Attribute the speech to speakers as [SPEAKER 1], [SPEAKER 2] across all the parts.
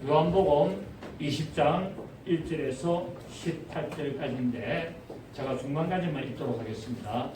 [SPEAKER 1] 요한복음 20장 1절에서 18절까지인데 제가 중간까지만 읽도록 하겠습니다.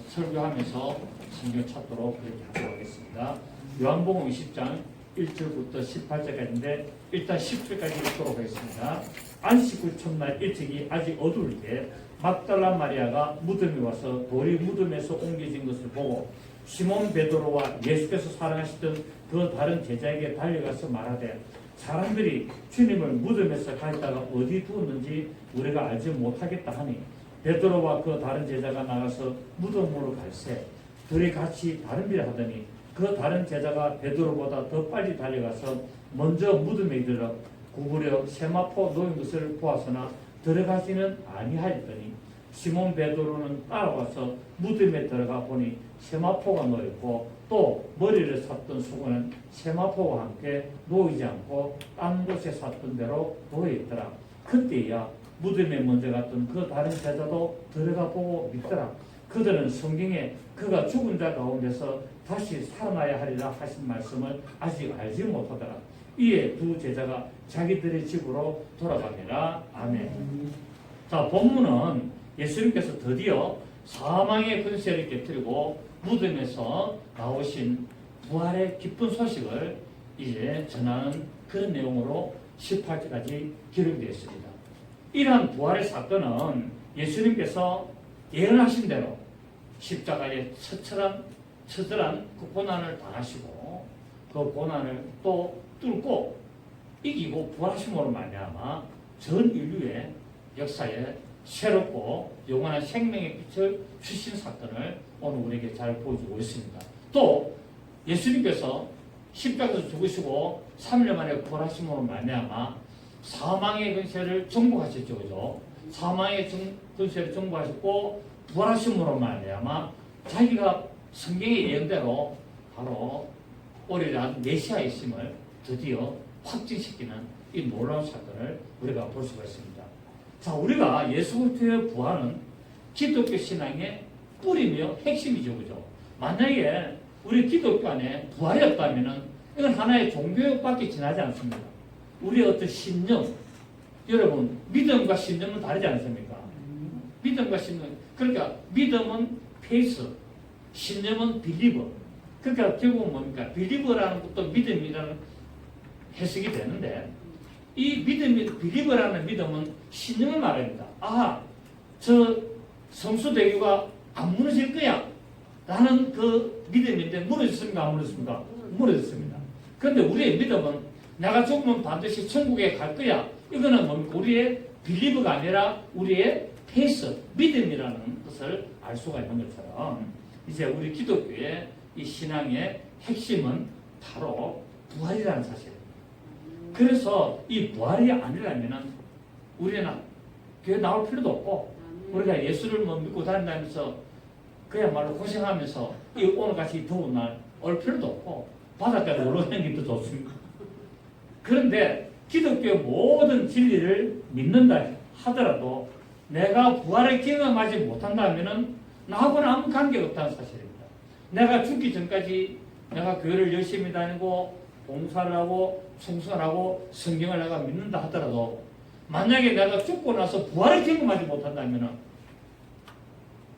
[SPEAKER 1] 설교하면서 성경 찾도록 그렇게 하도록 하겠습니다. 요한복음 20장 1절부터 18절까지인데 일단 10절까지 읽도록 하겠습니다. 안식 후 첫날 일찍이 아직 어두울 때 막달라 마리아가 무덤에 와서 돌이 무덤에서 옮겨진 것을 보고 시몬 베드로와 예수께서 사랑하시던 그 다른 제자에게 달려가서 말하되 사람들이 주님을 무덤에서 가있다가 어디 두었는지 우리가 알지 못하겠다 하니 베드로와 그 다른 제자가 나가서 무덤으로 갈새 둘이 같이 다름질을 하더니 그 다른 제자가 베드로보다 더 빨리 달려가서 먼저 무덤에 이르러 구부려 세마포 놓인 것을 보았으나 들어가지는 아니하였더니 시몬 베드로는 따라와서 무덤에 들어가 보니 세마포가 놓였고 또 머리를 샀던 수건은 세마포와 함께 놓이지 않고 딴 곳에 샀던 대로 놓여있더라. 그때야 무덤에 먼저 갔던 그 다른 제자도 들어가 보고 믿더라. 그들은 성경에 그가 죽은 자 가운데서 다시 살아나야 하리라 하신 말씀을 아직 알지 못하더라. 이에 두 제자가 자기들의 집으로 돌아가니라. 아멘. 자, 본문은 예수님께서 드디어 사망의 권세를 깨뜨리고 무덤에서 나오신 부활의 기쁜 소식을 이제 전하는 그런 내용으로 18절까지 기록되어 있습니다. 이러한 부활의 사건은 예수님께서 예언하신 대로 십자가에 처절한 그 고난을 당하시고 그 고난을 또 뚫고 이기고 부활하심으로 말미암아 전 인류의 역사에 새롭고 영원한 생명의 빛을 주신 사건을 오늘 우리에게 잘 보여주고 있습니다. 또 예수님께서 십자가에서 죽으시고 3일 만에 부활하심으로 말미암아 사망의 권세를 정복하셨죠. 그죠? 사망의 권세를 정복하셨고 부활하심으로 말미암아 자기가 성경의 예언대로 바로 오리란 메시아의 있음을 드디어 확증시키는 이 놀라운 사건을 우리가 볼 수가 있습니다. 자, 우리가 예수 그리스도의 부활은 기독교 신앙의 뿌리며 핵심이죠. 그죠? 만약에 우리 기독교 안에 부활이 없다면 이건 하나의 종교밖에 지나지 않습니다. 우리의 어떤 신념, 여러분 믿음과 신념은 다르지 않습니까? 믿음과 신념, 그러니까 믿음은 페이스, 신념은 빌리버. 그러니까 결국은 뭡니까? 빌리버라는 것도 믿음이라는 해석이 되는데 이 믿음이, 빌리버라는 믿음은 신념을 말합니다. 아, 저 성수대교가 안 무너질 거야 라는 그 믿음인데 무너졌습니까? 안 무너졌습니까? 무너졌습니다. 그런데 우리의 믿음은 내가 죽으면 반드시 천국에 갈 거야. 이거는 뭡니까? 우리의 빌리버가 아니라 우리의 페이스, 믿음이라는 것을 알 수가 있는 것처럼 이제 우리 기독교의 이 신앙의 핵심은 바로 부활이라는 사실입니다. 그래서 이 부활이 아니라면 우리는 교회 나올 필요도 없고 우리가 예수를 믿고 다닌다면서 그야말로 고생하면서 이 오늘같이 더운 날 올 필요도 없고 바닷가에 놀러 다니는 게 더 좋습니다. 그런데 기독교의 모든 진리를 믿는다 하더라도 내가 부활을 경험하지 못한다면 나하고는 아무 관계가 없다는 사실입니다. 내가 죽기 전까지 내가 교회를 열심히 다니고 봉사를 하고 충성하고 성경을 내가 믿는다 하더라도 만약에 내가 죽고 나서 부활을 경험하지 못한다면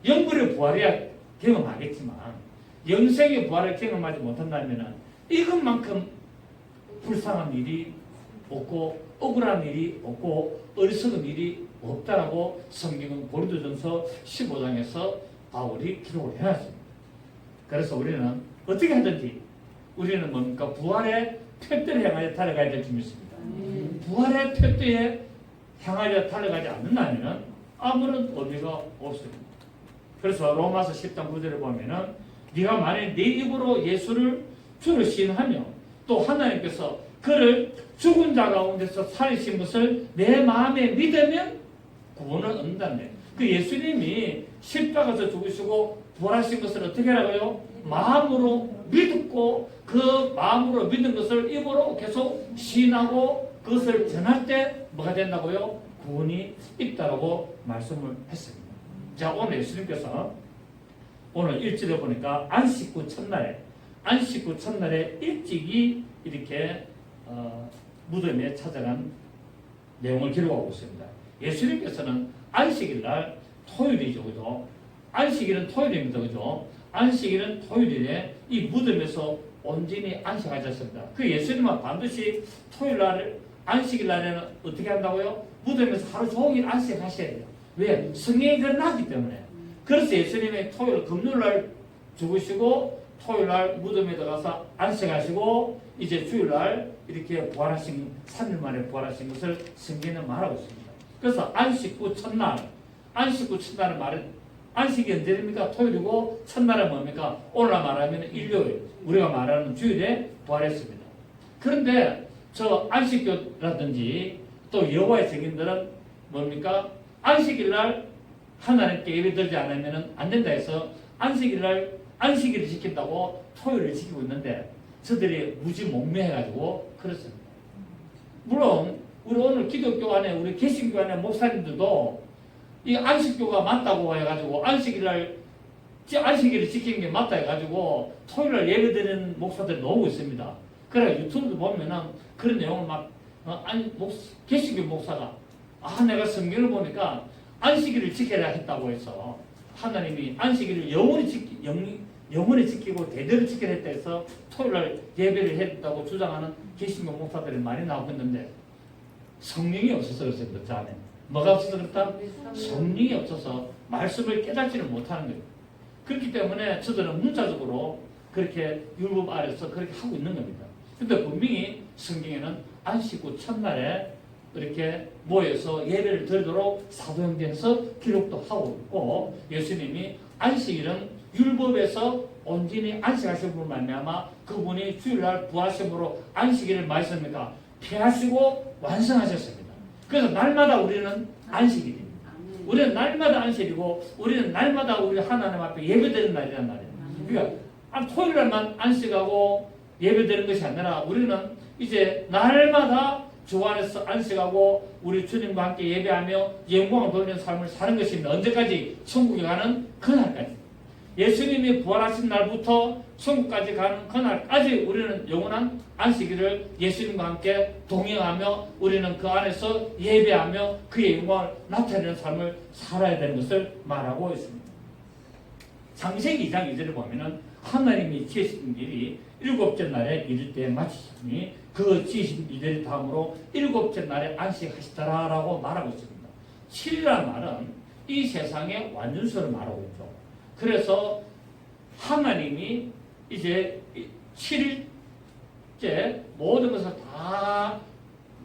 [SPEAKER 1] 영불의 부활이야 경험하겠지만 영생의 부활을 경험하지 못한다면 이것만큼 불쌍한 일이 없고 억울한 일이 없고 어리석은 일이 없다라고 성경은 고린도전서 15장에서 바울이 기록을 해놨습니다. 그래서 우리는 어떻게 하든지 우리는 뭡니까? 부활의 표대를 향하여 달려가야 될 줄 믿습니다. 부활의 표대에 향하여 달려가지 않는다면 아무런 의미가 없습니다. 그래서 로마서 10장 9절을 보면은 네가 만일 네 입으로 예수를 주로 시인하며 또 하나님께서 그를 죽은 자 가운데서 살리신 것을 내 마음에 믿으면 구원을 얻는다네. 그 예수님이 십자가에서 죽으시고 부활하신 것을 어떻게 하라고요? 마음으로 믿고 그 마음으로 믿는 것을 입으로 계속 시인하고 그것을 전할 때 뭐가 된다고요? 구원이 있다라고 말씀을 했습니다. 자, 오늘 예수님께서 오늘 1절에 보니까 안식 후 첫날에 일찍이 이렇게 무덤에 찾아간 내용을 기록하고 있습니다. 예수님께서는 안식일 날 토요일이죠, 그죠? 안식일은 토요일입니다, 그죠? 안식일은 토요일에 이 무덤에서 온전히 안식하셨습니다. 그 예수님은 반드시 토요일 날 안식일 날에는 어떻게 한다고요? 무덤에서 하루 종일 안식하셔야 돼요. 왜? 성령이 끝나기 때문에. 그래서 예수님이 토요일, 금요일 날 죽으시고 토요일 날 무덤에 들어가서 안식하시고 이제 주일 날 이렇게 부활하신 3일 만에 부활하신 것을 성경에는 말하고 있습니다. 그래서 안식 후 첫날, 안식 후 첫날은 말은 안식이 언제입니까? 토요일이고 첫날은 뭡니까? 오늘 말하면 일요일, 우리가 말하는 주일에 부활했습니다. 그런데 저 안식교라든지 또 여호와의 증인들은 뭡니까? 안식일 날 하나님께 예배드리지 않으면 안 된다 해서 안식일 날 안식일을 지킨다고 토요일을 지키고 있는데 저들이 무지몽매해가지고 그렇습니다. 물론 우리 오늘 기독교 안에 우리 개신교 안에 목사님들도 이 안식교가 맞다고 해가지고 안식일을 지키는 게 맞다 해가지고 토요일날 예배드리는 목사들이 나오고 있습니다. 그래 유튜브 보면은 그런 내용을 막 개신교 목사가 내가 성경을 보니까 안식일을 지켜야 했다고 해서 하나님이 안식일을 영원히 지키고 대대로 지켜야 했다 해서 토요일날 예배를 했다고 주장하는 개신교 목사들이 많이 나오고 있는데 성령이 없어서 그렇습니다. 그 안에 뭐가 없어서 그렇다? 성령이 없어서 말씀을 깨닫지를 못하는 거예요. 그렇기 때문에 저들은 문자적으로 그렇게 율법 아래서 그렇게 하고 있는 겁니다. 근데 분명히 성경에는 안식 후 첫날에 이렇게 모여서 예배를 드리도록 사도행전에서 기록도 하고 있고 예수님이 안식일은 율법에서 온전히 안식하신 분을 말미암아 그분이 주일날 부하심으로 안식일을 말씀입니까? 폐하시고 완성하셨습니다. 그래서 날마다 우리는 안식일입니다. 우리는 날마다 안식이고 우리는 날마다 우리 하나님 앞에 예배드리는 날이란 말이에요. 그러니까 토요일날만 안식하고 예배드리는 것이 아니라 우리는 이제 날마다 주 안에서 안식하고 우리 주님과 함께 예배하며 영광을 돌리는 삶을 사는 것입니다. 언제까지? 천국에 가는 그날까지. 예수님이 부활하신 날부터 천국까지 가는 그날까지 우리는 영원한 안식일을 예수님과 함께 동행하며 우리는 그 안에서 예배하며 그의 영광을 나타내는 삶을 살아야 되는 것을 말하고 있습니다. 창세기 2장 2절을 보면은 하나님이 지으신 일이 일곱째 날에 이를 때 마치시니 그 지으신 이들 다음으로 일곱째 날에 안식하시더라라고 말하고 있습니다. 7이라는 말은 이 세상의 완전수를 말하고 있죠. 그래서 하나님이 이제 7일째 모든 것을 다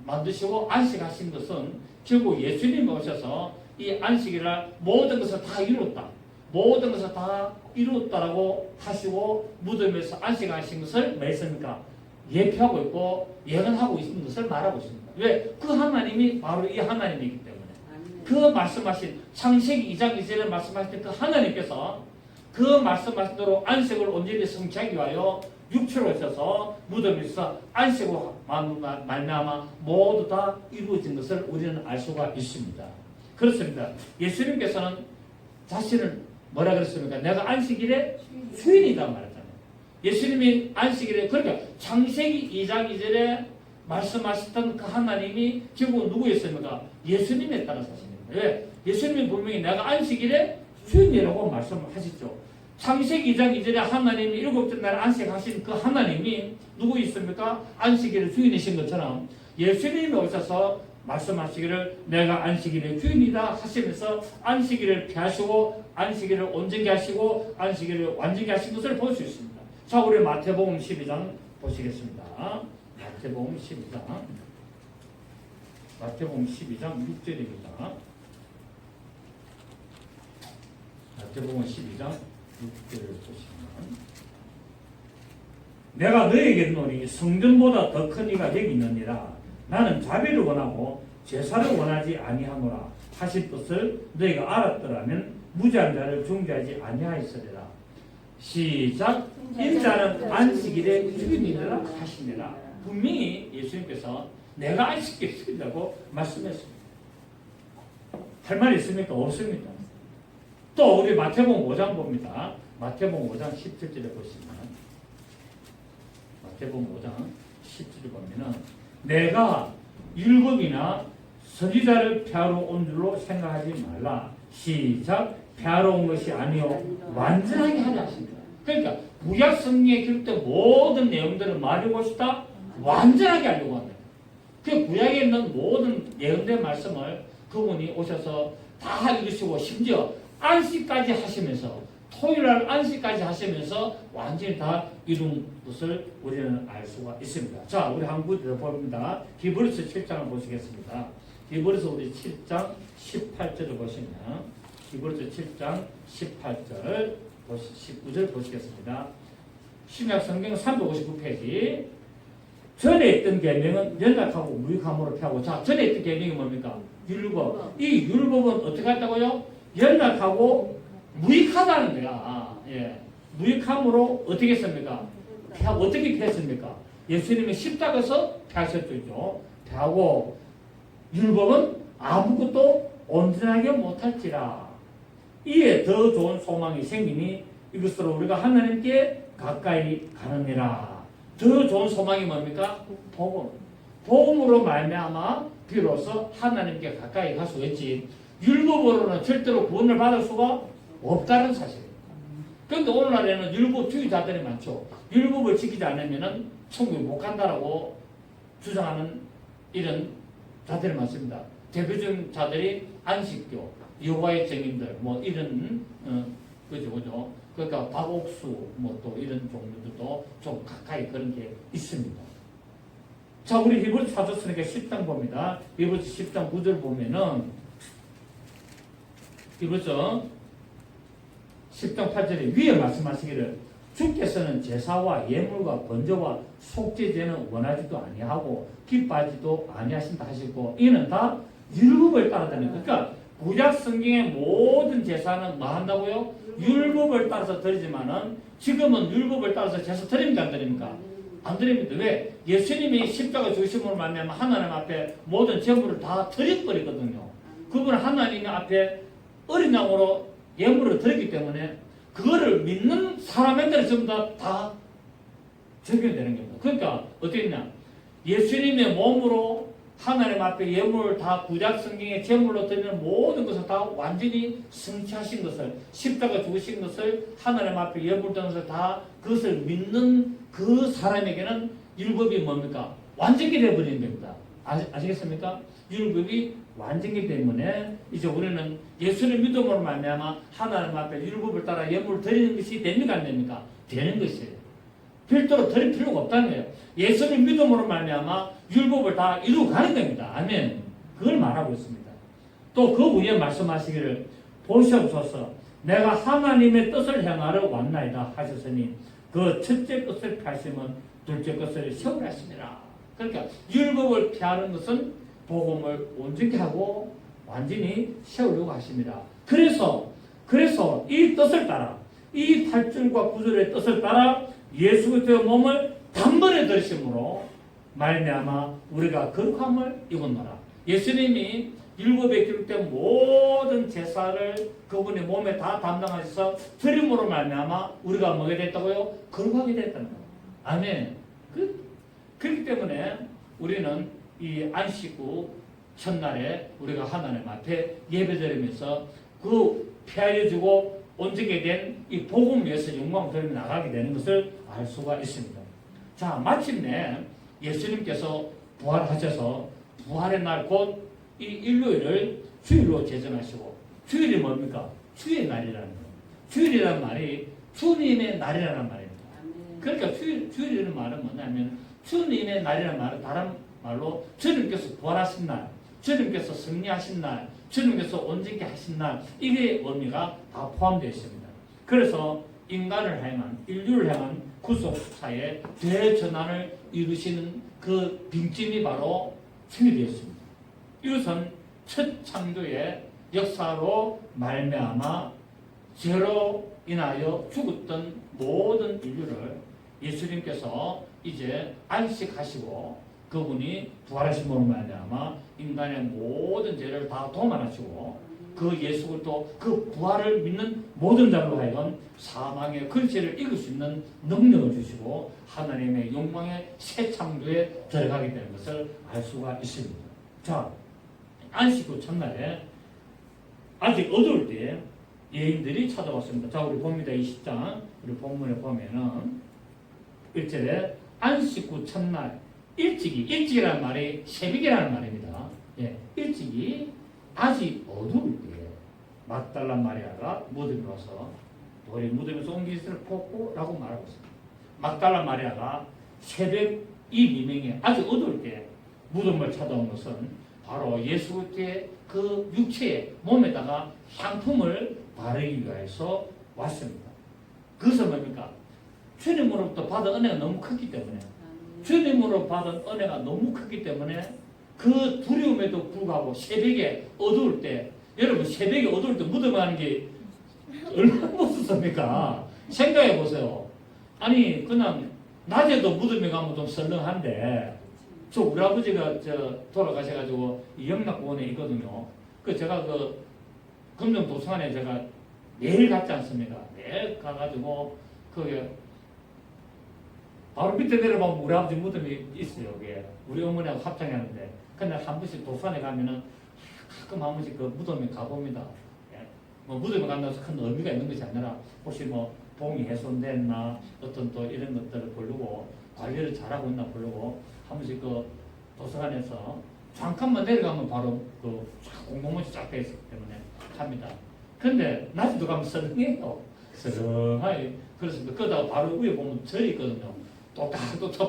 [SPEAKER 1] 만드시고 안식하신 것은 결국 예수님이 오셔서 이 안식일날 모든 것을 다 이뤘다. 모든 것을 다 이뤘다라고 하시고 무덤에서 안식하신 것을 말씀입니까? 예표하고 있고 예언하고 있는 것을 말하고 있습니다. 왜? 그 하나님이 바로 이 하나님이기 때문에 그 말씀하신 창세기 2장 2절에 말씀하신 그 하나님께서 그 말씀하신 대로 안식을 온전히 성취하기 위하여 육체로 오셔서 무덤에서 안식으로 말미암아 모두 다 이루어진 것을 우리는 알 수가 있습니다. 그렇습니다. 예수님께서는 자신을 뭐라 그랬습니까? 내가 안식일의 주인이다 말했잖아요. 예수님이 안식일에 그러니까 창세기 2장 2절에 말씀하셨던 그 하나님이 결국 누구였습니까? 예수님에 따라 사십니다. 왜? 예수님이 분명히 내가 안식일의 주인이라고 말씀하시죠. 창세기 2장 2절에 하나님이 일곱째 날 안식하신 그 하나님이 누구 있습니까? 안식일의 주인이신 것처럼 예수님이 오셔서 말씀하시기를 내가 안식일의 주인이다 하시면서 안식일을 폐하시고 안식일을 온전히 하시고 안식일을 완전히 하신 것을 볼 수 있습니다. 자, 우리 마태복음 12장 보시겠습니다. 마태복음 12장 마태복음 12장 6절입니다. 마태복음 12장 6절을 보시면 내가 너에게 이르노니 성전보다 더 큰 이가 여기 있느니라. 나는 자비를 원하고 제사를 원하지 아니하노라 하실 것을 너희가 알았더라면 무죄한 자를 중죄하지 아니하였으리라. 시작. 인자는 안식일의 주인이라 하시니라. 분명히 예수님께서 내가 안식일을 지킨다고 말씀했습니다. 할 말이 있습니까? 없습니다. 또 우리 마태복음 5장 봅니다. 마태복음 5장 17절에 보시면 마태복음 5장 17절에 보면은 내가 율법이나 선지자를 폐하러 온 줄로 생각하지 말라. 시작. 폐하러 온 것이 아니요 완전하게 하려 하십니다. 그러니까 구약 성경에 기록된 모든 내용들을 말하고 싶다 완전하게 하려고 합니다. 그 구약에 있는 모든 내용된 말씀을 그분이 오셔서 다 이루시고 심지어 안식까지 하시면서 토요일날 안식까지 하시면서 완전히 다 이룬 것을 우리는 알 수가 있습니다. 자, 우리 한 구절 더 봅니다. 히브리서 7장을 보시겠습니다. 히브리서 우리 7장 18절을 보시면 히브리서 7장 18절 19절 보시겠습니다. 신약 성경 359페이지. 전에 있던 계명은 연락하고 무익함으로 펴고. 자, 전에 있던 계명이 뭡니까? 율법. 이 율법은 어떻게 했다고요? 연락하고 무익하다는 거야. 예. 무익함으로 어떻게 했습니까? 어떻게 폈습니까? 예수님이 십자가에서 펴셨죠. 펴고 율법은 아무것도 온전하게 못할지라. 이에 더 좋은 소망이 생기니 이것으로 우리가 하나님께 가까이 가느니라. 더 좋은 소망이 뭡니까? 복음. 복음으로 말미암아 비로소 하나님께 가까이 갈 수 있지. 율법으로는 절대로 구원을 받을 수가 없다는 사실입니다. 그런데 오늘날에는 율법주의자들이 많죠. 율법을 지키지 않으면 천국에 못 간다라고 주장하는 이런 자들이 많습니다. 대표적인 자들이 안식교, 여호와의 증인들, 뭐 이런 그죠. 그러니까 박옥수 뭐 또 이런 종류들도 좀 가까이 그런 게 있습니다. 자, 우리 히브리서 사도서니까 10장 봅니다. 히브리서 10장 9절 보면은 히브리서 10장 8절에 위에 말씀하시기를 주께서는 제사와 예물과 번제와 속죄제는 원하지도 아니하고 기뻐하지도 아니하신다 하시고 이는 다 율법을 따르다는 거예요. 그러니까 구약 성경의 모든 제사는 뭐 한다고요? 율법을 따라서 드리지만은 지금은 율법을 따라서 제사 드립니까 안 드립니까? 안 드립니다. 왜? 예수님이 십자가 죽으심으로 말미암아 하나님 앞에 모든 제물을 다 드려버리거든요. 그분은 하나님 앞에 어린 양으로 예물을 드렸기 때문에 그거를 믿는 사람들은 전부 다 적용되는 겁니다. 그러니까 어떻게 했냐? 예수님의 몸으로 하나님 앞에 예물을 다 구약 성경의 제물로 드리는 모든 것을 다 완전히 성취하신 것을 십자가 죽으신 것을 하나님 앞에 예물 드는 것을 다 그것을 믿는 그 사람에게는 율법이 뭡니까? 완전히 되어버리는 겁니다. 아시겠습니까? 율법이 완전히 때문에 이제 우리는 예수를 믿음으로 말미암아 하나님 앞에 율법을 따라 예물을 드리는 것이 됩니까 안 됩니까? 되는 것이에요. 별도로 드릴 필요가 없다는 거예요. 예수를 믿음으로 말미암아 율법을 다 이루어가는 겁니다. 아멘. 그걸 말하고 있습니다. 또 그 위에 말씀하시기를 보시옵소서 내가 하나님의 뜻을 행하러 왔나이다 하셨으니 그 첫째 것을 펴시면 둘째 것을 세우라시니라. 그러니까 율법을 폐하는 것은 복음을 온전히 하고 완전히 세우려고 하십니다. 그래서 이 뜻을 따라 이 8절과 9절의 뜻을 따라 예수 그리스도의 몸을 단번에 들으심으로 말미암아 우리가 거룩함을 입었노라. 예수님이 율법에 기록된 모든 제사를 그분의 몸에 다 담당하셔서 드림으로 말미암아 우리가 뭐게 됐다고요? 거룩하게 됐다는 거예요. 아멘. 그렇기 때문에 우리는 이 안식 후 첫날에 우리가 하나님 앞에 예배드리면서 그 폐하여지고 온전히 된 이 복음 위에서 영광을 돌리며 나가게 되는 것을 알 수가 있습니다. 자, 마침내 예수님께서 부활하셔서 부활의 날 곧 이 일요일을 주일로 제정하시고 주일이 뭡니까? 주의 날이라는 거예요. 주일이라는 말이 주님의 날이라는 말입니다. 그러니까 주일이라는 말은 뭐냐면 주님의 날이라는 말은 다른 말로 주님께서 부활하신 날, 주님께서 승리하신 날, 주님께서 온전히 하신 날 이게 의미가 다 포함되어 있습니다. 그래서 인간을 향한 인류를 향한 구속사의 대전환을 이루시는 그 빙점이 바로 주일이었습니다. 이것은 첫 창조의 역사로 말미암아 죄로 인하여 죽었던 모든 인류를 예수님께서 이제 안식하시고 그분이 부활하심으로 말미암아 인간의 모든 죄를 다 도말하시고 그 예수 그리스도 그 부활을 믿는 모든 자로 하여금 사망의 근세를 이길 수 있는 능력을 주시고 하나님의 영광의 새 창조에 들어가게 되는 것을 알 수가 있습니다. 자, 안식 후 첫날에 아직 어두울 때 여인들이 찾아왔습니다. 자, 우리 봅니다. 20장 우리 본문에 보면은 1절에 안식 후 첫날 일찍이라는 말이 새벽이라는 말입니다. 예, 일찍이 아직 어두울 때 막달라 마리아가 무덤에 와서 우리 무덤에서 온 기스를 보고라고 말하고 있습니다. 막달라 마리아가 새벽 이 미명에 아직 어두울 때 무덤을 찾아온 것은 바로 예수 그리스도의 그 육체의 몸에다가 향품을 바르기 위해서 왔습니다. 그것은 뭡니까? 주님으로부터 받은 은혜가 너무 컸기 때문에 주님으로 받은 은혜가 너무 크기 때문에 그 두려움에도 불구하고 새벽에 어두울 때 여러분 새벽에 어두울 때 무덤에 가는 게 얼마나 무섭습니까? 생각해 보세요. 아니 그냥 낮에도 무덤에 가면 좀 썰렁한데 저 우리 아버지가 돌아가셔가지고 이 영락공원에 있거든요. 그 제가 그 금정 도서관에 제가 매일 갔지 않습니까? 매일 가가지고 그게 바로 밑에 내려가면 우리 아버지 무덤이 있어요. 여기에 우리 어머니하고 합창하는데 근데 한 번씩 도서관에 가면은 가끔 한 번씩 그 무덤에 가봅니다. 예. 뭐 무덤에 간다고 큰 의미가 있는 것이 아니라 혹시 뭐 봉이 훼손됐나 어떤 또 이런 것들을 보려고 관리를 잘하고 있나 보려고 한 번씩 그 도서관에서 잠깐만 내려가면 바로 그 공공문이 쫙 돼 있기 때문에 갑니다. 근데 낮에도 가면 썰렁해요. 썰렁하게. 그래서 그러다가 바로 위에 보면 절이 있거든요. 또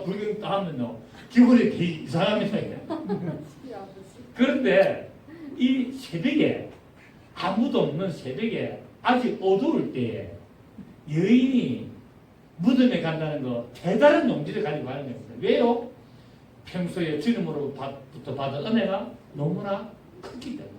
[SPEAKER 1] 불경 하면요. 기분이 되게 이상합니다. 그런데 이 새벽에 아무도 없는 새벽에 아직 어두울 때에 여인이 무덤에 간다는 거 대단한 용기를 가지고 가는 겁니다. 왜요? 평소에 주님으로부터 받은 은혜가 너무나 크기 때문에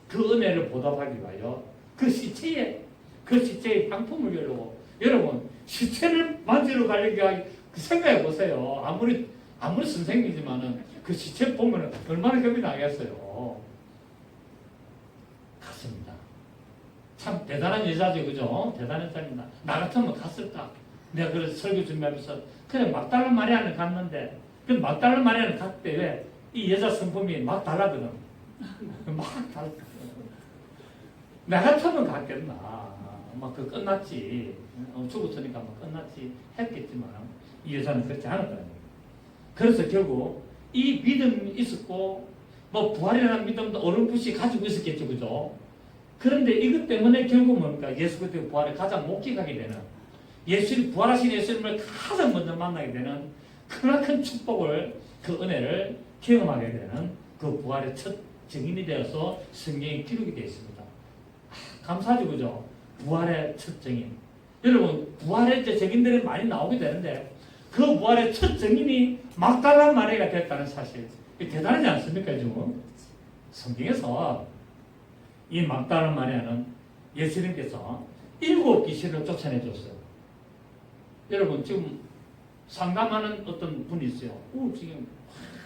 [SPEAKER 1] 그 은혜를 보답하기 위하여 그 시체의 향품을 열고 여러분 시체를 만지러 가려고 생각해 보세요. 아무리 선생님이지만은 그 시체 보면 얼마나 겁이 나겠어요. 갔습니다. 참 대단한 여자죠, 그죠? 대단한 여자입니다. 나 같으면 갔을까? 내가 그래서 설교 준비하면서 그래 막달라 마리아는 갔는데 그 막달라 마리아는 갔을 때 왜 이 여자 성품이 막 달라거든. 막 달라. 나 같으면 갔겠나? 막 그 끝났지. 죽었으니까 막 끝났지 했겠지만 이 여자는 그렇지 않았다는 거예요. 그래서 결국 이 믿음이 있었고 뭐 부활이라는 믿음도 어렴풋이 가지고 있었겠죠, 그죠? 그런데 이것 때문에 결국 뭡니까? 예수 그리스도의 부활에 가장 목격하게 되는 예수님 부활하신 예수님을 가장 먼저 만나게 되는 크나큰 축복을 그 은혜를 경험하게 되는 그 부활의 첫 증인이 되어서 성경에 기록이 되어 있습니다. 감사하죠, 그죠? 부활의 첫 증인. 여러분 부활의 증인들이 많이 나오게 되는데 그 부활의 첫 증인이 막달라 마리아가 됐다는 사실 대단하지 않습니까? 지금 성경에서 이 막달라 마리아는 예수님께서 7 귀신을 쫓아내줬어요. 여러분 지금 상담하는 어떤 분이 있어요. 지금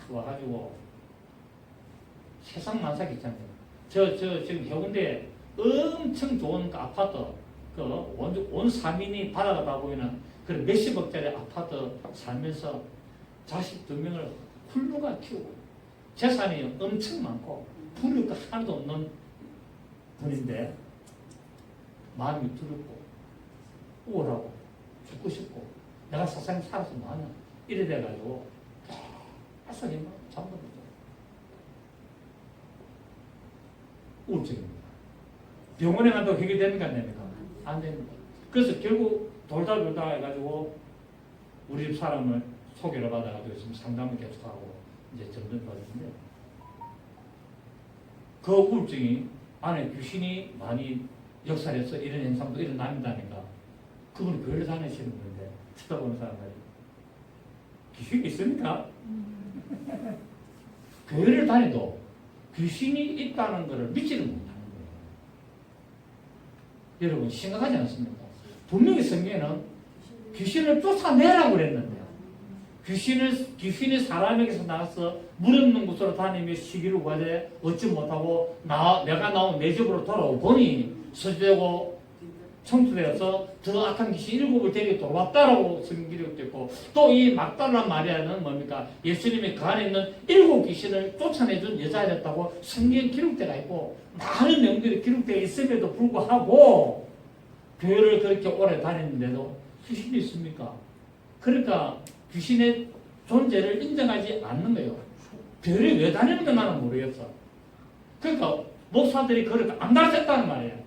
[SPEAKER 1] 와가지고 세상 만사 있잖아요. 저 지금 해운대에 엄청 좋은 그 아파트 온 사민이 바다가 다 보이는 그런 몇십억짜리 아파트 살면서 자식 2명을 훌륭하게 키우고 재산이 엄청 많고 부를 거 하나도 없는 분인데 마음이 두렵고 우울하고 죽고 싶고 내가 세상에 살아서 뭐하냐 이래 돼가지고 계속 잠들었죠. 우울증입니다. 병원에 간다고 해결됩니까 안 됩니까? 안 됩니다. 그래서 결국 돌다 해가지고 우리 집 사람을 소개를 받아가지고 지금 상담을 계속하고 이제 점점 받는데 그 우울증이 안에 귀신이 많이 역살해서 이런 현상도 일어납니다니까 그분은 교회를 다니시는 분인데 쳐다보는 사람들이 귀신이 있습니까? 교회를 다니도 귀신이 있다는 것을 믿지는 못하는 거예요. 여러분 심각하지 않습니까? 분명히 성경에는 귀신을 쫓아내라고 그랬는데 귀신이 사람에게서 나가서 물 없는 곳으로 다니며 시기를 구하되 얻지 못하고 내가 나온 내 집으로 돌아오보니 서지되고 청소되어서 더 악한 귀신 7을 데리고 돌아왔다라고 성경 기록되어 있고, 또 이 막달라 마리아는 뭡니까? 예수님이 그 안에 있는 7 귀신을 쫓아내준 여자였다고 성경 기록되어 있고, 많은 내용들이 기록되어 있음에도 불구하고 교회를 그렇게 오래 다녔는데도 귀신이 있습니까? 그러니까 귀신의 존재를 인정하지 않는 거예요. 교회를 왜 다니는가 나는 모르겠어. 그러니까 목사들이 그렇게 안 가르쳤다는 말이에요.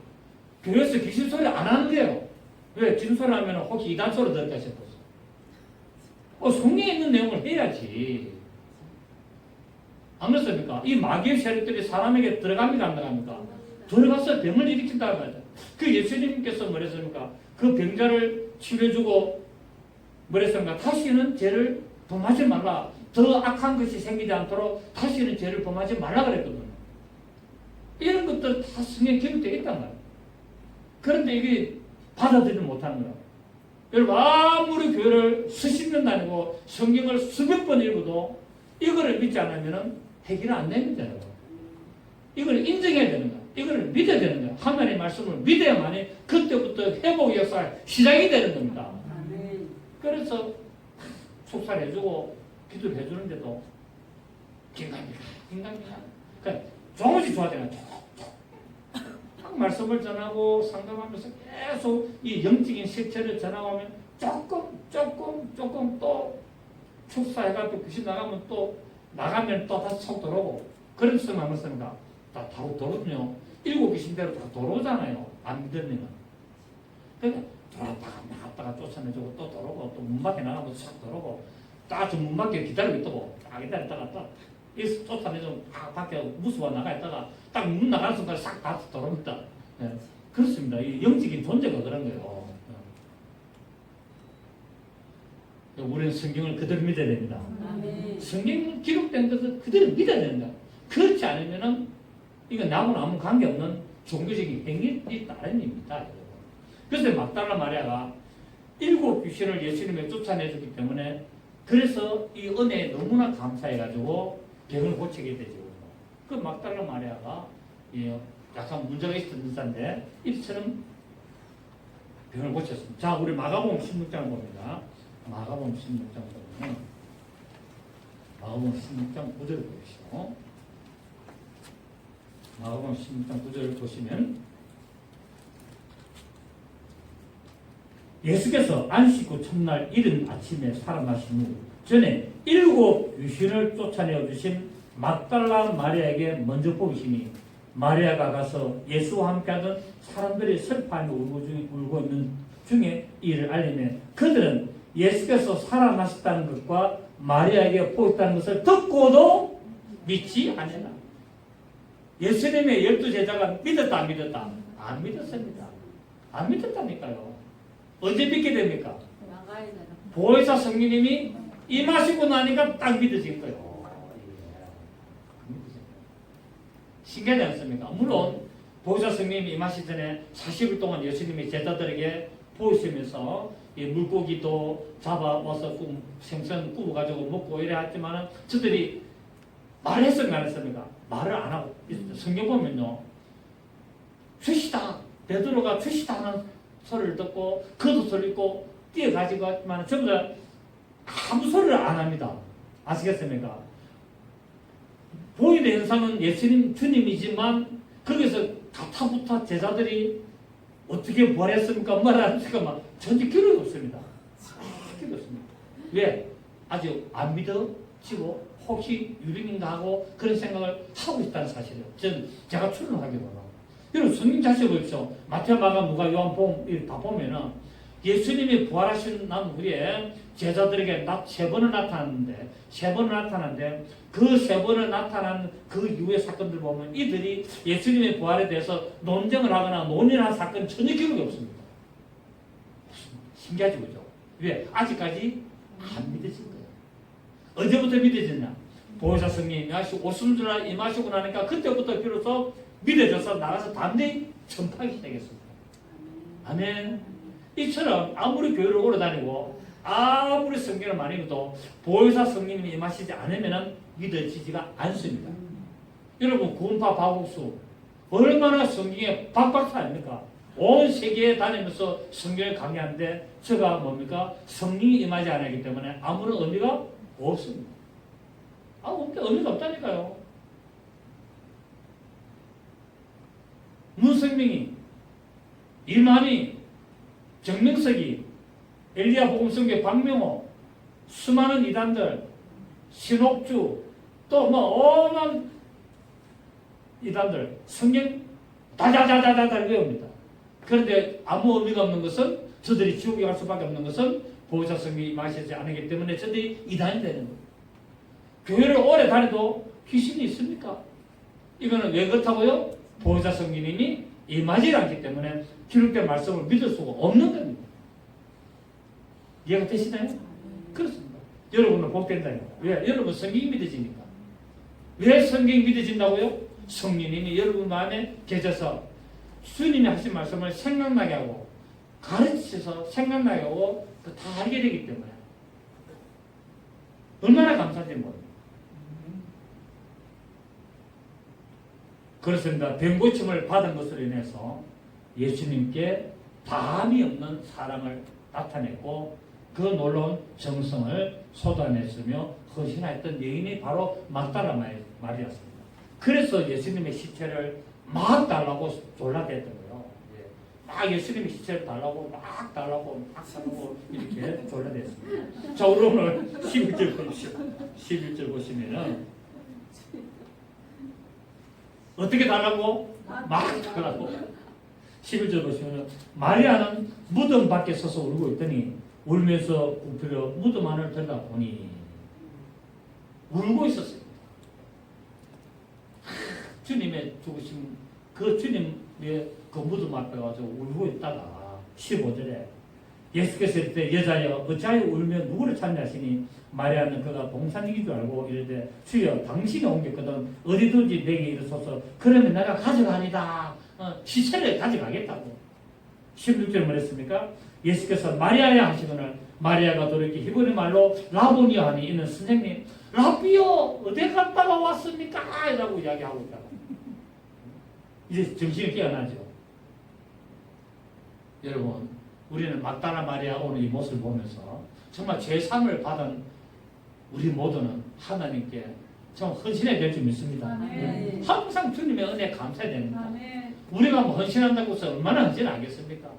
[SPEAKER 1] 교회에서 귀신 소리 안 하는 거예요. 왜? 귀신 소리 하면 혹시 이단 소리 들을까 싶어서. 성경에 있는 내용을 해야지. 안 그렇습니까? 이 마귀의 세력들이 사람에게 들어갑니까 안 들어갑니까? 들어가서 병을 일으킨다는 말이에요. 그 예수님께서 뭐랬습니까? 그 병자를 치료해주고 뭐랬습니까? 다시는 죄를 범하지 말라. 더 악한 것이 생기지 않도록 다시는 죄를 범하지 말라 그랬거든요. 이런 것들 다 성경에 기록되어 있단 말이에요. 그런데 이게 받아들이지 못하는 거예요. 여러분, 아무리 교회를 수십 년 다니고 성경을 수백 번 읽어도 이거를 믿지 않으면 해결 안 됩니다. 이걸 인정해야 되는 거예요. 이걸 믿어야 되는 거예요. 하나님의 말씀을 믿어야만이 그때부터 회복의 역사가 시작이 되는 겁니다. 그래서 축사를 해주고 기도를 해주는데도 긴가민가. 그러니까 조금씩 좋아져요. 말씀을 전하고 상담하면서 계속 이 영적인 실체를 전하면 조금 또 축사해가지고 귀신 나가면 또 다시 속 들어오고, 그런 말씀 안 했습니까? 다 돌거든요. 7 귀신대로 다 돌아오잖아요. 안 믿으면. 그러니까 나갔다가 쫓아내주고 또 돌아오고, 또 문 밖에 나가면 싹 돌아오고, 딱 저 문 밖에 기다리고 있다고, 딱 기다렸다가 딱 쫓아내주고 밖에 무수와 나가 있다가 딱 문 나가는 순간 싹 다 돌아옵니다. 네. 그렇습니다. 이 영적인 존재가 그런 거예요. 우리는 성경을 그대로 믿어야 됩니다. 성경 기록된 것을 그대로 믿어야 된다. 그렇지 않으면 이건 나하고는 아무 관계없는 종교적인 행위에 따른 입니다. 그래서 막달라 마리아가 7 귀신을 예수님에 쫓아내주기 때문에, 그래서 이 은혜에 너무나 감사해가지고 병을 고치게 되죠. 그 막달라 마리아가 약간 문제가 있었던 여자인데 이처럼 병을 고쳤습니다. 자, 우리 마가복음 16장 봅니다. 마가복음 16장 보면 마가복음 16장 9절을 보시죠. 마가복음 16장 9절을 보시면 예수께서 안식 후 첫날 이른 아침에 살아나신 후 전에 7 귀신을 쫓아내어 주신 막달라 마리아에게 먼저 보이시니, 마리아가 가서 예수와 함께하던 사람들이 슬퍼하며 울고 있는 중에 이를 알리며 그들은 예수께서 살아나셨다는 것과 마리아에게 보였다는 것을 듣고도 믿지 않았다. 예수님의 12제자가 믿었다 안 믿었다? 안 믿었습니다. 안 믿었다니까요. 언제 믿게 됩니까? 보혜사 성령님이 임하시고 나니까 딱 믿어진 거예요. 신기하지 않습니까? 물론 보혜사 성령님이 임하시기 전에 40일 동안 예수님이 제자들에게 보이시면서 물고기도 잡아와서 생선 구워가지고 먹고 이래 했지만 저들이 말했습니까? 안 했습니까? 말을 안 하고 있습니다. 성경 보면요, 주시다, 베드로가 주시다 하는 소리를 듣고 그도 소리고 뛰어가지고 했지만 전부 다 아무 소리를 안 합니다. 아시겠습니까? 보이는 현상은 예수님 주님이지만 거기서 가타부타 제자들이 어떻게 부활했습니까? 말하니까 막 전혀 기록이 없습니다. 기록이 없습니다. 왜? 아직 안 믿어지고 혹시 유령인가 하고 그런 생각을 하고 있다는 사실이에요. 제가 추론하기로는. 여러분 성경 자세히 보십시오. 마태오, 마가, 누가, 요한복음 다 보면은 예수님이 부활하신 난 후에 제자들에게 3번을 나타났는데 그 3번을 나타난 그 이후의 사건들 보면 이들이 예수님의 부활에 대해서 논쟁을 하거나 논의를 한 사건은 전혀 기록이 없습니다. 신기하죠, 그죠? 왜? 아직까지 안 믿어진 거예요. 언제부터 믿어졌냐? 보혜사 성령이 임하시고 오순절날 임하시고 나니까 그때부터 비로소 믿어져서 나가서 담대히 전파하기 시작했습니다. 아멘. 이처럼 아무리 교회를 오래 다니고 아무리 성경을 많이 읽어도 보혜사 성령님이 임하시지 않으면 믿어지지가 않습니다. 여러분 구원파 박옥수 얼마나 성경에 박박사 아닙니까? 온 세계에 다니면서 성경을 강의하는데 저가 뭡니까? 성령이 임하지 않았기 때문에 아무런 의미가 없습니다. 의미가 없다니까요. 문성명이, 이만희, 정명석이, 엘리야 복음성교 박명호, 수많은 이단들, 신옥주, 또 어마어마한 이단들, 성경 다다다다다다 외웁니다. 그런데 아무 의미가 없는 것은 저들이 지옥에 갈 수밖에 없는 것은 보호자 성령이 임하시지 않기 때문에 저들이 이단이 되는 거예요. 교회를 오래 다녀도 귀신이 있습니까? 이거는 왜 그렇다고요? 보호자 성령님이 임하지 않기 때문에 기록된 말씀을 믿을 수가 없는 겁니다. 이해가 되시나요? 그렇습니다. 여러분은 복된다니까. 왜? 여러분 성경이 믿어지니까. 왜 성경이 믿어진다고요? 성령님이 여러분 마음에 계셔서 주님이 하신 말씀을 생각나게 하고 가르치셔서 생각나게 하고 다 알게 되기 때문에 얼마나 감사한지 모릅니다. 그렇습니다. 병 고침을 받은 것으로 인해서 예수님께 다함이 없는 사랑을 나타냈고 그 놀라운 정성을 쏟아냈으며 헌신했던 여인이 바로 막달라 마리아였습니다. 그래서 예수님의 시체를 막 달라고 졸라댔던 거예요. 막 예수님의 시체를 달라고 막 달라고 이렇게 졸라댔습니다. 자, 오늘 11절 보십시오. 11절 보시면은 어떻게 달라고? 막 달라고. 11절 보시면 마리아는 무덤 밖에 서서 울고 있더니 울면서 굽히려 무덤 안을 들여다보니 울고 있었어요. 주님의 죽으신 그 주님의 그 무덤 앞에 가서 울고 있다가 15절에 예수께서 이때 여자여 어찌하여 울며 누구를 찾냐시니 마리아는 그가 동산이기 줄 알고 이르되 주여 당신이 옮겼거든 어디든지 내게 이르소서 그러면 내가 가져가니다. 시체를 가져가겠다고. 16절 뭐랬습니까? 예수께서 마리아야 하시거늘 마리아가 돌이켜 히브리 말로 라보니아 하니 이는 선생님 라비요 어디 갔다가 왔습니까? 라고 이야기하고 있다가 이제 정신이 깨어나죠. 여러분 우리는 막다라 마리아 오늘 이 모습을 보면서 정말 죄상을 받은 우리 모두는 하나님께 좀 헌신해야 될 줄 믿습니다.
[SPEAKER 2] 아멘.
[SPEAKER 1] 항상 주님의 은혜에 감사해야 됩니다.
[SPEAKER 2] 아멘.
[SPEAKER 1] 우리가 뭐 헌신한다고 해서 얼마나 헌신을 하겠습니까?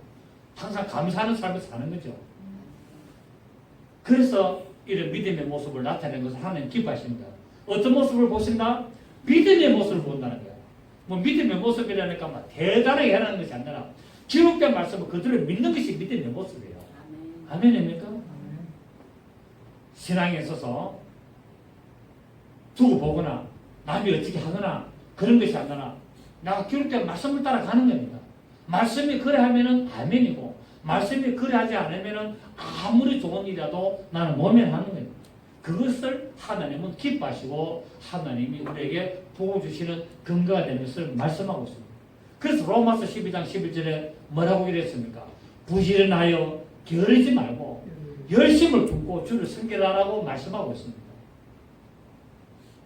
[SPEAKER 1] 항상 감사하는 삶을 사는 거죠. 그래서 이런 믿음의 모습을 나타내는 것을 하나님 기뻐하십니다. 어떤 모습을 보신다? 믿음의 모습을 본다는 거예요. 뭐 믿음의 모습이라니까 막 대단하게 하는 것이 아니라 기록된 말씀을 그대로 믿는 것이 믿음의 모습이에요. 아멘입니까? 신앙에 있어서 두고 보거나 남이 어떻게 하거나 그런 것이 아니라 내가 기록된 말씀을 따라가는 겁니다. 말씀이 그래 하면은 아멘이고 말씀이 그래 하지 않으면은 아무리 좋은 일이라도 나는 모면하는 겁니다. 그것을 하나님은 기뻐하시고 하나님이 우리에게 보여주시는 근거가 되는 것을 말씀하고 있습니다. 그래서 로마서 12장 11절에 뭐라고 이랬습니까? 부지런하여 게으르지 말고 열심을 품고 주를 섬기라라고 말씀하고 있습니다.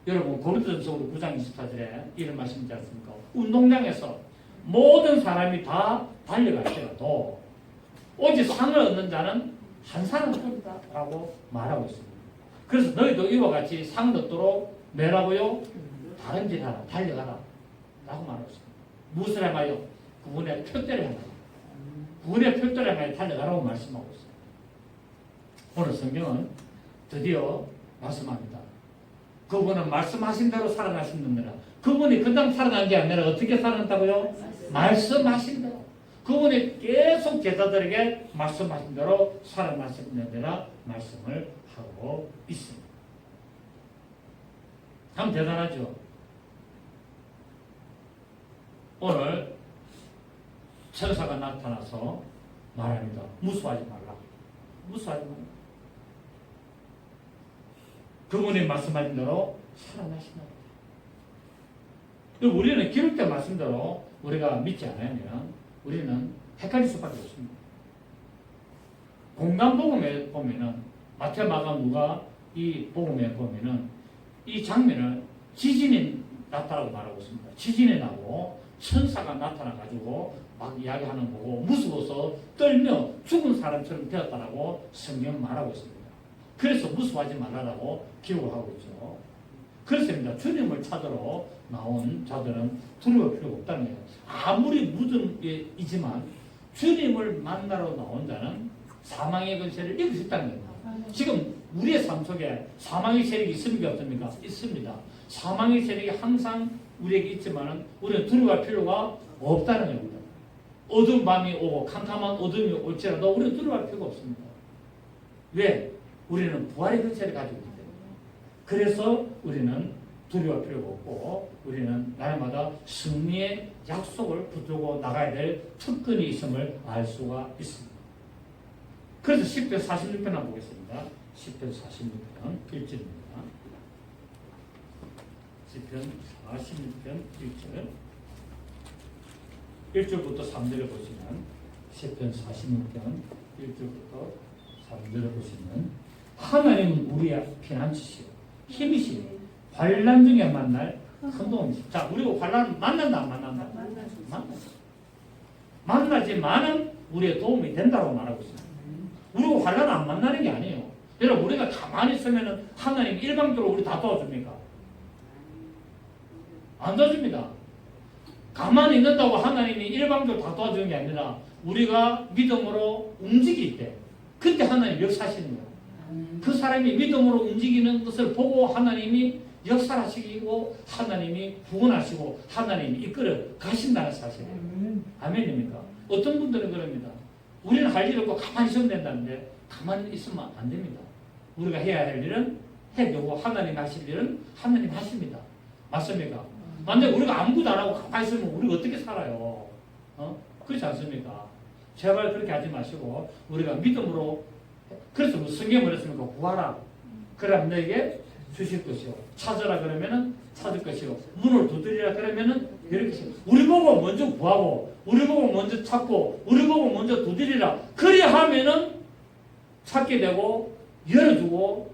[SPEAKER 1] 여러분 고린도전서 9장 24절에 이런 말씀이지 않습니까? 운동장에서 모든 사람이 다 달려갈지라도 오직 상을 얻는 자는 한 사람은 없다라고 말하고 있습니다. 그래서 너희도 이와 같이 상을 얻도록 뭐라고요? 다른 질 하라, 달려가라 라고 말하고 있습니다. 무엇을 행하여? 그분의 표대를 행하여 그분의 표대를 행하여 달려가라고 말씀하고 있습니다. 오늘 성경은 드디어 말씀합니다. 그분은 말씀하신 대로 살아나신답니다. 그분이 그냥 살아난 게 아니라 어떻게 살아났다고요? 말씀하신 대로. 그분이 계속 제자들에게 말씀하신 대로 살아나신다라 말씀을 하고 있습니다. 참 대단하죠? 오늘 천사가 나타나서 말합니다. 무수하지 말라. 무수하지 말라. 그분이 말씀하신 대로 살아나신다. 우리는 기록된 말씀대로 우리가 믿지 않으면 우리는 헷갈릴 수밖에 없습니다. 공간복음에 보면은 마태, 마가, 누가 이 복음에 보면은 이 장면을 지진이 났다고 말하고 있습니다. 지진이 나고 천사가 나타나가지고 막 이야기하는 거고 무서워서 떨며 죽은 사람처럼 되었다라고 성경은 말하고 있습니다. 그래서 무서워하지 말라라고 기록을 하고 있죠. 그렇습니다. 주님을 찾으러 나온 자들은 두려울 필요가 없다는 거예요. 아무리 무덤이지만 주님을 만나러 나온 자는 사망의 권세를 이길 수 있다는 겁니다. 지금 우리의 삶 속에 사망의 세력이 있습니까? 없습니까? 있습니다. 사망의 세력이 항상 우리에게 있지만 우리는 두려워할 필요가 없다는 겁니다. 어두운 밤이 오고 캄캄한 어둠이 올지라도 우리는 두려워할 필요가 없습니다. 왜? 우리는 부활의 권세를 가지고 있기 때문에. 그래서 우리는 두려워할 필요가 없고 우리는 날마다 승리의 약속을 붙들고 나가야 될 특권이 있음을 알 수가 있습니다. 그래서 10편 46편 한번 보겠습니다. 10편 46편 1절입니다. 10편 46편 1절 1절부터 3절을 보시면 10편 46편 1절부터 3절을 보시면 하나님은 우리의 피난처시요 힘이시요 환난 중에 만날 큰 도움이시요. 자, 우리가 환난 만난다 안 만난다? 만나지만은 우리의 도움이 된다고 말하고 있습니다. 우리가 환난 안 만나는 게 아니에요. 여러분 우리가 가만히 있으면은 하나님 일방적으로 우리 다 도와줍니까? 안 도와줍니다. 가만히 있는다고 하나님이 일방적으로 다 도와주는 게 아니라 우리가 믿음으로 움직일 때 그때 하나님 역사하시는 거예요. 그 사람이 믿음으로 움직이는 것을 보고 하나님이 역사하시고 하나님이 구원하시고 하나님이 이끌어 가신다는 사실이에요. 아멘입니까? 어떤 분들은 그럽니다. 우리는 할 일 없고 가만히 있으면 된다는데 가만히 있으면 안 됩니다. 우리가 해야 할 일은 해되고 하나님 하실 일은 하나님 하십니다. 맞습니까? 만약 우리가 아무것도 안 하고 가만히 있으면 우리가 어떻게 살아요? 그렇지 않습니까? 제발 그렇게 하지 마시고 우리가 믿음으로 그래서 뭐 성경에 뭐랬습니까? 구하라. 그러면 너에게 주실 것이요. 찾으라 그러면은 찾을 것이요. 문을 두드리라 그러면은 열릴 것이요. 우리 보고 먼저 구하고 우리 보고 먼저 찾고 우리 보고 먼저 두드리라. 그리하면은 찾게 되고 열어주고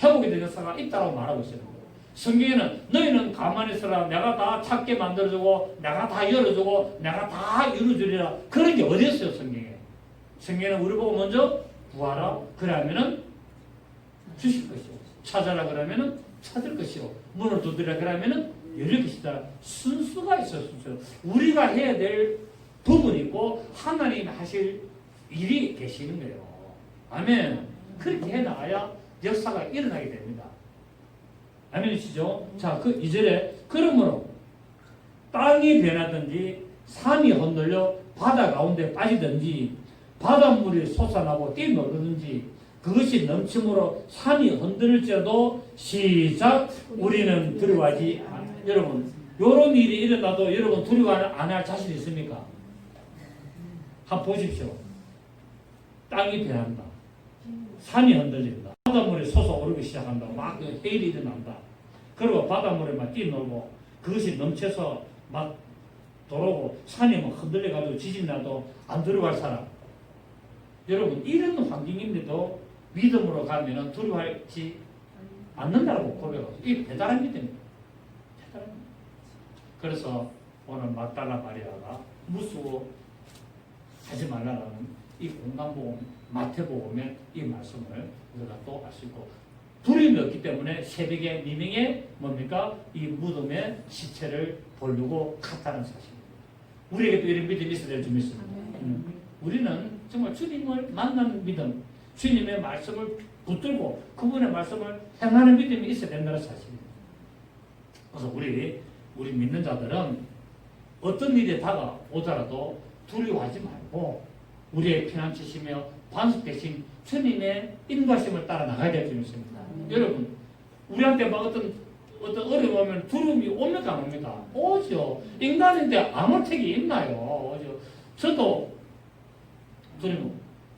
[SPEAKER 1] 회복이 되는 역사가 있다고 말하고 있어요. 성경에는 너희는 가만히 있어라. 내가 다 찾게 만들어주고 내가 다 열어주고 내가 다 이루어주리라. 그런 게 어디 있어요? 성경에. 성경에는 우리 보고 먼저 구하라. 그러면은 주실 것이요. 찾아라 그러면은 찾을 것이요. 문을 두드리라 그러면은 열릴 것이다. 순수가 있어요. 순수. 우리가 해야 될 부분이 있고 하나님 하실 일이 계시는 거예요. 아멘. 그렇게 해나가야 역사가 일어나게 됩니다. 아멘이시죠? 자, 그 2절에 그러므로 땅이 변하든지 산이 흔들려 바다 가운데 빠지든지 바닷물이 솟아나고 뛰노르든지 그것이 넘침으로 산이 흔들릴지라도 시작 우리는 두려워하지 않아. 여러분 이런 일이 일어나도 여러분 두려워 안 할 자신 있습니까? 한번 보십시오. 땅이 변한다. 산이 흔들린다. 바닷물이 솟아오르기 시작한다. 막 해일이 일어난다. 그리고 바닷물에 막 뛰놀고 그것이 넘쳐서 막 돌아오고 산이 막 흔들려가지고 지진 나도 안 두려워할 사람. 여러분 이런 환경인데도 믿음으로 가면은 두려워하지 않는다고 고백하고 이 대단한 믿음입니다. 대단한 믿음. 그래서 오늘 막달라 마리아가 무서워하지 말라는 이 공간복음 마태복음의 이 말씀을 우리가 또 알 수 있고 두려움이 없기 때문에 새벽에 미명에 뭡니까? 이 무덤에 시체를 보려고 갔다는 사실입니다. 우리에게도 이런 믿음이 있어야 될 줄 믿습니다. 우리는 정말 주님을 만나는 믿음, 주님의 말씀을 붙들고 그분의 말씀을 행하는 믿음이 있어야 된다는 사실입니다. 그래서 우리 믿는 자들은 어떤 일이 다가오더라도 두려워하지 말고 우리의 피난처시며 반석 대신 주님의 인도하심을 따라 나가야 될 줄 믿습니다. 여러분 우리한테 막 어떤 어려움이 오면 두려움이 옵니까 안 옵니까? 오죠. 인간인데 아무 택이 있나요? 오죠.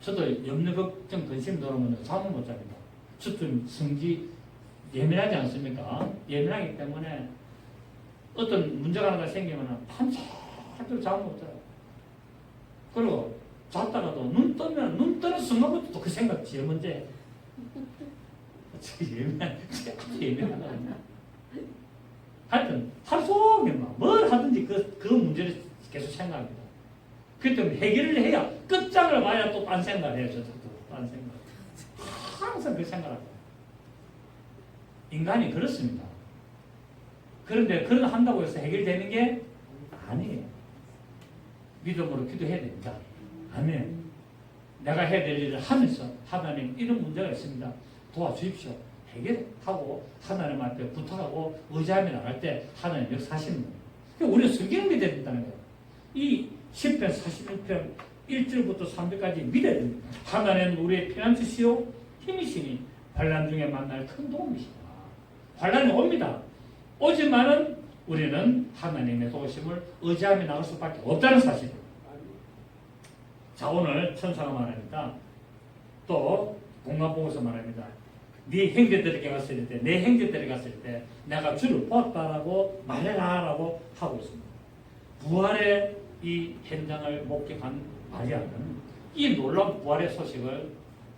[SPEAKER 1] 저도 염려 걱정 근심 들어오면 잠을 못 잡니다. 저도 성지 예민하지 않습니까? 예민하기 때문에 어떤 문제가 하나 생기면 밤새도록 잠을 못 자요. 그리고 잤다가도 눈 뜨는 순간부터 또 그 생각 제일 먼저 해. 진짜 예민하다. 하여튼 하루 종일 뭘 하든지 그 문제를 계속 생각합니다. 그렇기 때문에 해결을 해야 끝장을 봐야 또 딴 생각을 해요. 저도 딴 생각. 항상 그 생각을 합니다. 인간이 그렇습니다. 그런데 그런 한다고 해서 해결되는 게 아니에요. 믿음으로 기도해야 됩니다. 아멘. 내가 해야 될 일을 하면서 하나님 이런 문제가 있습니다. 도와주십시오. 해결하고 하나님 앞에 부탁하고 의지하며 나갈 때 하나님 역사하시는 거예요. 그러니까 우리는 성경을 믿어야 된다는 거예요. 이 10편 41편 1절부터 3절까지 믿어야 됩니다. 하나님은 우리의 피난처시요 힘이시니 환난 중에 만날 큰 도움이시다. 환난이 옵니다. 오지만은 우리는 하나님의 도우심을 의지하며 나갈 수밖에 없다는 사실입니다. 자, 오늘 천사가 말합니다. 또 공간보고서 말합니다. 네 형제들에게 갔을 때, 내 형제들에게 갔을 때 내가 주를 보았다라고 말해라라고 하고 있습니다. 부활의 이 현장을 목격한 마리아는 이 놀라운 부활의 소식을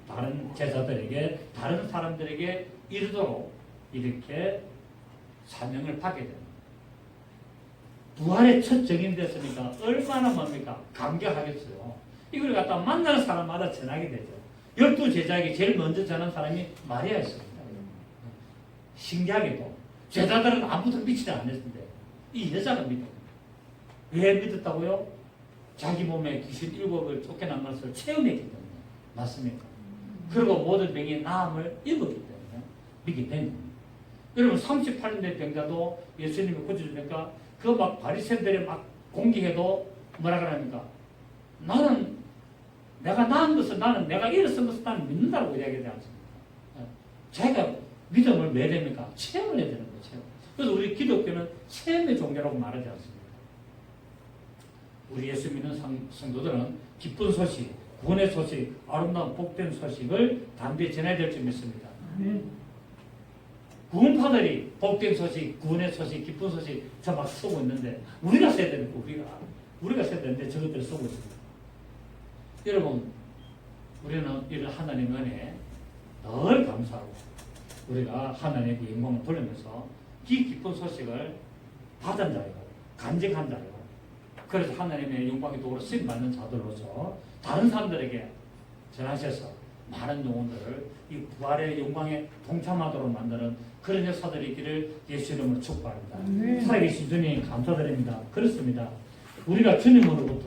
[SPEAKER 1] 다른 제자들에게, 다른 사람들에게 이르도록 이렇게 사명을 받게 됩니다. 부활의 첫 증인 됐으니까 얼마나 뭡니까? 감격하겠어요. 이걸 갖다 만나는 사람마다 전하게 되죠. 12제자에게 제일 먼저 전한 사람이 마리아였습니다. 신기하게도 제자들은 아무도 믿지 않았는데 이 여자가 믿어요. 왜 믿었다고요? 자기 몸에 귀신 7을 쫓겨난 것을 체험했기 때문에. 맞습니까? 그리고 모든 병이 나음을 입었기 때문에 믿게 된 겁니다. 여러분 38년 된 병자도 예수님이 고쳐주니까 그 막 바리새인들이 막 공격해도 뭐라 그럽니까? 나는 내가 낳은 것을 나는 내가 일어선 것을 나는 믿는다고 이야기하지 않습니까? 자기가 믿음을 왜 됩니까? 체험을 해야 되는 거죠. 그래서 우리 기독교는 체험의 종교라고 말하지 않습니다. 우리 예수 믿는 성도들은 기쁜 소식, 구원의 소식, 아름다운 복된 소식을 담대히 전해야 될 줄 믿습니다. 구원파들이 복된 소식, 구원의 소식, 기쁜 소식 저 막 쓰고 있는데 우리가 써야 되는 거 우리가 써야 되는데 저것들을 쓰고 있습니다. 여러분, 우리는 이런 하나님의 은혜에 늘 감사하고 우리가 하나님의 영광을 돌리면서 이 기쁜 소식을 받은 자요, 간직한 자요. 그래서 하나님의 영광의 도구로 쓰임받는 자들로서 다른 사람들에게 전하셔서 많은 영혼들을 이 부활의 영광에 동참하도록 만드는 그런 역사들이 있기를 예수 이름으로 축복합니다. 살아계신 주님 감사드립니다. 그렇습니다. 우리가 주님으로부터